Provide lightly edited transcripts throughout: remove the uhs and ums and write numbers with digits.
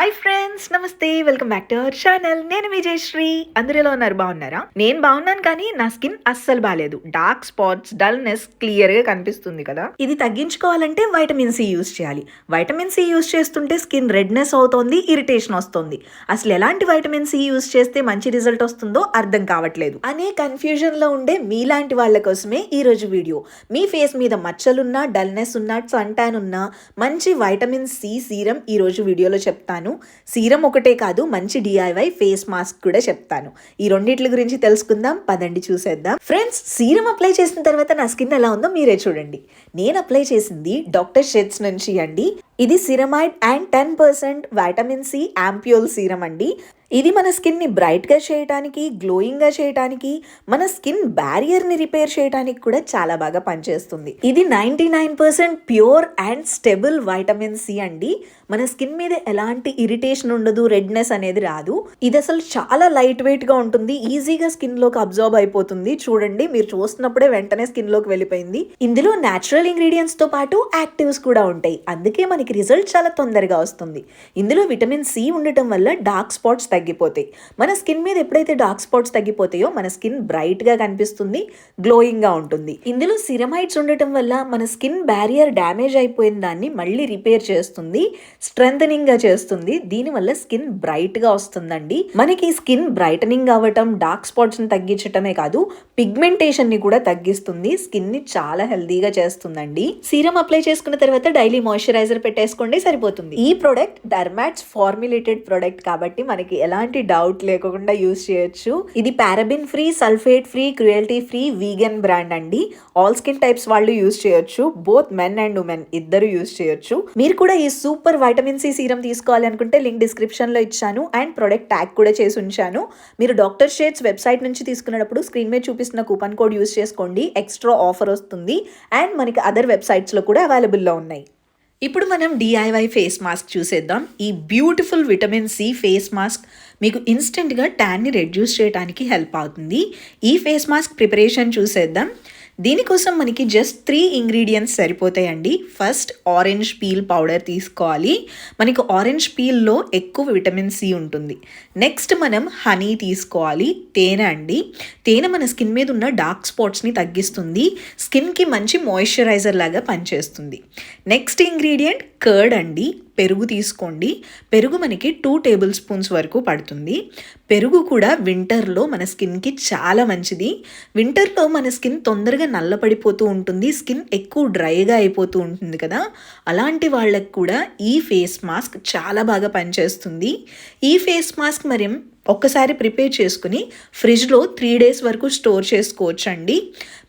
Hi friends, నమస్తే. Welcome back to our channel. నేను విజయశ్రీ. అందరూ ఎలా ఉన్నారు? బాగున్నారా? నేను బాగున్నాను, కానీ నా స్కిన్ అస్సలు బాగాలేదు. డార్క్ స్పాట్స్, డల్నెస్ క్లియర్ గా కనిపిస్తుంది కదా. ఇది తగ్గించుకోవాలంటే వైటమిన్ సి యూస్ చేయాలి. వైటమిన్ సి యూస్ చేస్తుంటే స్కిన్ రెడ్నెస్ అవుతోంది, ఇరిటేషన్ వస్తుంది. అసలు ఎలాంటి వైటమిన్ సి యూస్ చేస్తే మంచి రిజల్ట్ వస్తుందో అర్థం కావట్లేదు అనే కన్ఫ్యూజన్ లో ఉండే మీలాంటి వాళ్ళ కోసమే ఈ రోజు వీడియో. మీ ఫేస్ మీద మచ్చలున్నా, డల్నెస్ ఉన్నా, సన్ టాన్ ఉన్నా మంచి వైటమిన్ సి సీరం ఈ రోజు వీడియోలో చెప్తాను. సీరం ఒకటే కాదు, మంచి డిఐవై ఫేస్ మాస్క్ కూడా చెప్తాను. ఈ రెండిట్ల గురించి తెలుసుకుందాం, పదండి చూసేద్దాం. ఫ్రెండ్స్, సీరం అప్లై చేసిన తర్వాత నా స్కిన్ ఎలా ఉందో మీరే చూడండి. నేను అప్లై చేసింది డాక్టర్ షెడ్స్ నుంచి అండి. ఇది ceramide and 10% vitamin C ampoule serum అండి. ఇది మన స్కిన్ని బ్రైట్గా చేయడానికి, గ్లోయింగ్గా చేయడానికి, మన స్కిన్ బ్యారియర్ని రిపేర్ చేయడానికి కూడా చాలా బాగా పనిచేస్తుంది. ఇది 99% pure and stable vitamin C అండి. మన స్కిన్ మీద ఎలాంటి ఇరిటేషన్ ఉండదు, రెడ్నెస్ అనేది రాదు. ఇది అసలు చాలా లైట్ వెయిట్గా ఉంటుంది, ఈజీగా స్కిన్లోకి అబ్జర్వ్ అయిపోతుంది. చూడండి, మీరు చూస్తున్నప్పుడే వెంటనే స్కిన్లోకి వెళ్ళిపోయింది. ఇందులో న్యాచురల్ ఇంగ్రీడియంట్స్తో పాటు యాక్టివ్స్ కూడా ఉంటాయి, అందుకే మనకి రిజల్ట్ చాలా తొందరగా వస్తుంది. ఇందులో విటమిన్ సి ఉండటం వల్ల డార్క్ స్పాట్స్ తగ్గిపోతాయి. మన స్కిన్ మీద ఎప్పుడైతే డార్క్ స్పాట్స్ తగ్గిపోతాయో మన స్కిన్ బ్రైట్ గా కనిపిస్తుంది, గ్లోయింగ్ గా ఉంటుంది. ఇందులో సిరమైడ్స్ ఉండటం వల్ల మన స్కిన్ బ్యారియర్ డ్యామేజ్ అయిపోయిన దాన్ని మళ్ళీ రిపేర్ చేస్తుంది, స్ట్రెంథనింగ్ గా చేస్తుంది. దీనివల్ల స్కిన్ బ్రైట్ గా వస్తుందండి. మనకి స్కిన్ బ్రైటనింగ్ అవ్వటం, డార్క్ స్పాట్స్ ని తగ్గించటమే కాదు, పిగ్మెంటేషన్ ని కూడా తగ్గిస్తుంది. స్కిన్ ని చాలా హెల్దీగా చేస్తుందండి. సీరం అప్లై చేసుకున్న తర్వాత డైలీ మాయిశ్చరైజర్ పెట్టేసుకోండి, సరిపోతుంది. ఈ ప్రోడక్ట్ డర్మాట్స్ ఫార్ములేటెడ్ ప్రోడక్ట్ కాబట్టి మనకి ఎలాంటి డౌట్ లేకుండా యూజ్ చేయొచ్చు. ఇది paraben free, sulphate free, cruelty free, vegan brand అండి. ఆల్ స్కిన్ టైప్స్ వాళ్ళు యూజ్ చేయొచ్చు. బోత్ మెన్ అండ్ ఉమెన్ ఇద్దరు యూజ్ చేయొచ్చు. మీరు కూడా ఈ సూపర్ వైటమిన్ సి సీరం తీసుకోవాలి అనుకుంటే లింక్ డిస్క్రిప్షన్ లో ఇచ్చాను అండ్ ప్రొడక్ట్ ట్యాగ్ కూడా చేసి ఉంచాను. మీరు డాక్టర్ షేడ్స్ వెబ్సైట్ నుంచి తీసుకున్నప్పుడు స్క్రీన్ మీద చూపిస్తున్న కూపన్ కోడ్ యూజ్ చేసుకోండి, ఎక్స్ట్రా ఆఫర్ వస్తుంది. అండ్ మనకి అదర్ వెబ్సైట్స్ లో కూడా అవైలబుల్ లో ఉన్నాయి. ఇప్పుడు మనం డిఐవై ఫేస్ మాస్క్ చూసేద్దాం. ఈ beautiful vitamin C face mask మీకు ఇన్స్టెంట్గా ట్యాన్ని రెడ్యూస్ చేయడానికి హెల్ప్ అవుతుంది. ఈ ఫేస్ మాస్క్ ప్రిపరేషన్ చూసేద్దాం. దీనికోసం మనకి జస్ట్ 3 ఇంగ్రీడియంట్స్ సరిపోతాయండి. ఫస్ట్ ఆరెంజ్ పీల్ పౌడర్ తీసుకోవాలి. మనకి ఆరెంజ్ పీల్లో ఎక్కువ విటమిన్ సి ఉంటుంది. నెక్స్ట్ మనం హనీ తీసుకోవాలి, తేనె అండి. తేనె మన స్కిన్ మీద ఉన్న డార్క్ స్పాట్స్ని తగ్గిస్తుంది, స్కిన్కి మంచి మాయిశ్చరైజర్ లాగా పనిచేస్తుంది. నెక్స్ట్ ఇంగ్రీడియంట్ కర్డ్ అండి. పెరుగు తీసుకోండి. పెరుగు మనకి 2 టేబుల్ స్పూన్స్ వరకు పడుతుంది. పెరుగు కూడా వింటర్లో మన స్కిన్కి చాలా మంచిది. వింటర్లో మన స్కిన్ తొందరగా నల్లపడిపోతూ ఉంటుంది, స్కిన్ ఎక్కువ డ్రైగా అయిపోతూ ఉంటుంది కదా, అలాంటి వాళ్ళకు కూడా ఈ ఫేస్ మాస్క్ చాలా బాగా పనిచేస్తుంది. ఈ ఫేస్ మాస్క్ మరి ఒక్కసారి ప్రిపేర్ చేసుకుని ఫ్రిడ్జ్లో 3 డేస్ వరకు స్టోర్ చేసుకోవచ్చు అండి.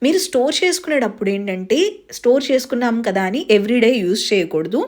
మీరు స్టోర్ చేసుకునేటప్పుడు ఏంటంటే, స్టోర్ చేసుకున్నాం కదా అని ఎవ్రీడే యూజ్ చేయకూడదు.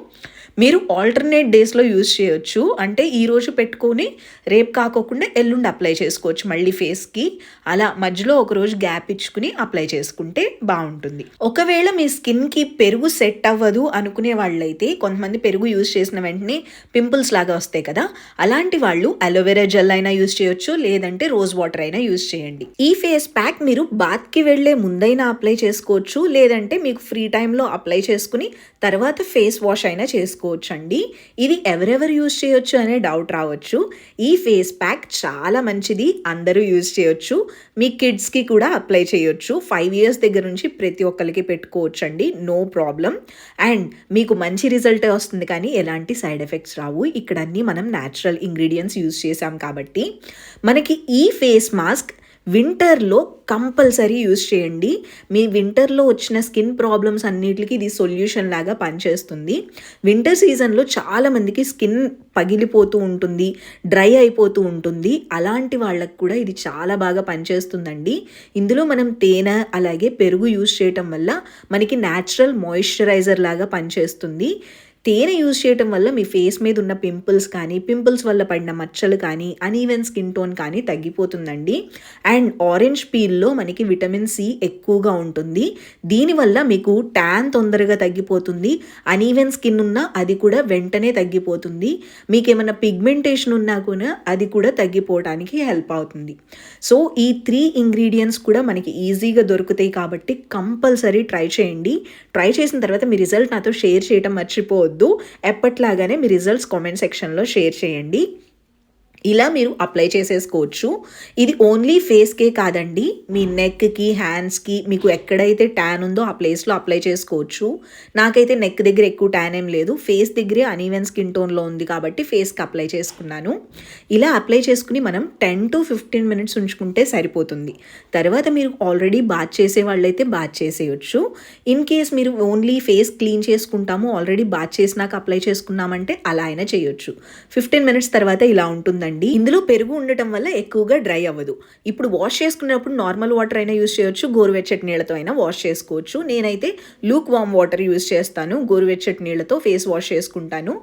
మీరు ఆల్టర్నేట్ డేస్లో యూజ్ చేయొచ్చు. అంటే ఈరోజు పెట్టుకొని రేపు కాకోకుండా ఎల్లుండి అప్లై చేసుకోవచ్చు మళ్ళీ ఫేస్కి. అలా మధ్యలో ఒకరోజు గ్యాప్ ఇచ్చుకుని అప్లై చేసుకుంటే బాగుంటుంది. ఒకవేళ మీ స్కిన్కి పెరుగు సెట్ అవ్వదు అనుకునే వాళ్ళైతే, కొంతమంది పెరుగు యూజ్ చేసిన వెంటనే పింపుల్స్ లాగా వస్తాయి కదా, అలాంటి వాళ్ళు అలోవెరా జెల్ అయినా యూజ్ చేయొచ్చు, లేదంటే రోజ్ వాటర్ అయినా యూజ్ చేయండి. ఈ ఫేస్ ప్యాక్ మీరు బాత్కి వెళ్లే ముందైనా అప్లై చేసుకోవచ్చు, లేదంటే మీకు ఫ్రీ టైంలో అప్లై చేసుకుని తర్వాత ఫేస్ వాష్ అయినా చేసుకోవచ్చు అండి. ఇది ఎవరెవరు యూజ్ చేయొచ్చు అనే డౌట్ రావచ్చు. ఈ ఫేస్ ప్యాక్ చాలా మంచిది, అందరూ యూజ్ చేయొచ్చు. మీ కిడ్స్కి కూడా అప్లై చేయొచ్చు. 5 ఇయర్స్ దగ్గర నుంచి ప్రతి ఒక్కరికి పెట్టుకోవచ్చు అండి, నో ప్రాబ్లం. అండ్ మీకు మంచి రిజల్ట్ వస్తుంది, కానీ ఎలాంటి సైడ్ ఎఫెక్ట్స్ రావు. ఇక్కడ అన్నీ మనం న్యాచురల్ ఇంగ్రీడియంట్స్ యూజ్ చేసాం కాబట్టి. మనకి ఈ ఫేస్ మాస్క్ వింటర్లో కంపల్సరీ యూజ్ చేయండి. మీ వింటర్లో వచ్చిన స్కిన్ ప్రాబ్లమ్స్ అన్నిటికీ ఇది సొల్యూషన్ లాగా పనిచేస్తుంది. వింటర్ సీజన్లో చాలామందికి స్కిన్ పగిలిపోతూ ఉంటుంది, డ్రై అయిపోతూ ఉంటుంది. అలాంటి వాళ్ళకు కూడా ఇది చాలా బాగా పనిచేస్తుందండి. ఇందులో మనం తేనె అలాగే పెరుగు యూజ్ చేయటం వల్ల మనకి న్యాచురల్ మాయిశ్చరైజర్ లాగా పనిచేస్తుంది. తేనె యూజ్ చేయటం వల్ల మీ ఫేస్ మీద ఉన్న పింపుల్స్ కానీ, పింపుల్స్ వల్ల పడిన మచ్చలు కానీ, అన్ఈవెన్ స్కిన్ టోన్ కానీ తగ్గిపోతుందండి. అండ్ ఆరెంజ్ పీల్లో మనకి విటమిన్ సి ఎక్కువగా ఉంటుంది. దీనివల్ల మీకు ట్యాన్ తొందరగా తగ్గిపోతుంది. అన్ఈవెన్ స్కిన్ ఉన్నా అది కూడా వెంటనే తగ్గిపోతుంది. మీకు ఏమైనా పిగ్మెంటేషన్ ఉన్నా కూడా అది కూడా తగ్గిపోవడానికి హెల్ప్ అవుతుంది. సో ఈ 3 ఇంగ్రీడియంట్స్ కూడా మనకి ఈజీగా దొరుకుతాయి కాబట్టి కంపల్సరీ ట్రై చేయండి. ట్రై చేసిన తర్వాత మీ రిజల్ట్ నాతో షేర్ చేయడం మర్చిపోవద్దు. మర్చిపోవద్దు. ఎప్పట్లాగానే మీ రిజల్ట్స్ కామెంట్ సెక్షన్లో షేర్ చేయండి. ఇలా మీరు అప్లై చేసేసుకోవచ్చు. ఇది ఓన్లీ ఫేస్కే కాదండి, మీ నెక్కి, హ్యాండ్స్కి మీకు ఎక్కడైతే ట్యాన్ ఉందో ఆ ప్లేస్లో అప్లై చేసుకోవచ్చు. నాకైతే నెక్ దగ్గర ఎక్కువ ట్యాన్ ఏం లేదు, ఫేస్ దగ్గరే అనీవెన్ స్కిన్ టోన్లో ఉంది కాబట్టి ఫేస్కి అప్లై చేసుకున్నాను. ఇలా అప్లై చేసుకుని మనం 10 to 15 minutes ఉంచుకుంటే సరిపోతుంది. తర్వాత మీరు ఆల్రెడీ బాత్ చేసే వాళ్ళైతే బాత్ చేసేయచ్చు. ఇన్ కేస్ మీరు ఓన్లీ ఫేస్ క్లీన్ చేసుకుంటాము, ఆల్రెడీ బాత్ చేసినాక అప్లై చేసుకున్నామంటే అలా అయినా చేయొచ్చు. 15 minutes తర్వాత ఇలా ఉంటుందండి. ఇందులో పెరుగు ఉండటం వల్ల ఎక్కువగా డ్రై అవ్వదు. ఇప్పుడు వాష్ చేసుకున్నప్పుడు నార్మల్ వాటర్ అయినా యూజ్ చేయొచ్చు, గోరువెచ్చటి నీళ్ళతో అయినా వాష్ చేసుకోవచ్చు. నేనైతే లూక్ వామ్ వాటర్ యూజ్ చేస్తాను, గోరువెచ్చటి నీళ్ళతో ఫేస్ వాష్ చేసుకుంటాను.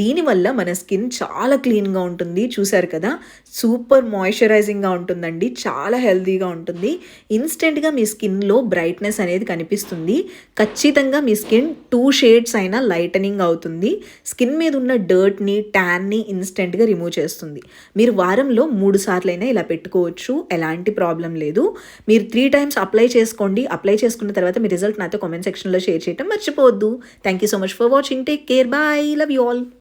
దీనివల్ల మన స్కిన్ చాలా క్లీన్గా ఉంటుంది. చూసారు కదా, సూపర్ మాయిశ్చరైజింగ్గా ఉంటుందండి, చాలా హెల్తీగా ఉంటుంది. ఇన్స్టెంట్గా మీ స్కిన్లో బ్రైట్నెస్ అనేది కనిపిస్తుంది. ఖచ్చితంగా మీ స్కిన్ 2 shades అయినా లైటనింగ్ అవుతుంది. స్కిన్ మీద ఉన్న డర్ట్ని, ట్యాన్ని ఇన్స్టెంట్గా రిమూవ్ చేస్తుంది. మీరు వారంలో 3 సార్లైనా ఇలా పెట్టుకోవచ్చు, ఎలాంటి ప్రాబ్లం లేదు. మీరు 3 times అప్లై చేసుకోండి. అప్లై చేసుకున్న తర్వాత మీ రిజల్ట్ నాతో కామెంట్ సెక్షన్లో షేర్ చేయడం మర్చిపోవద్దు. Thank you so much for watching. Take care, bye, love you all.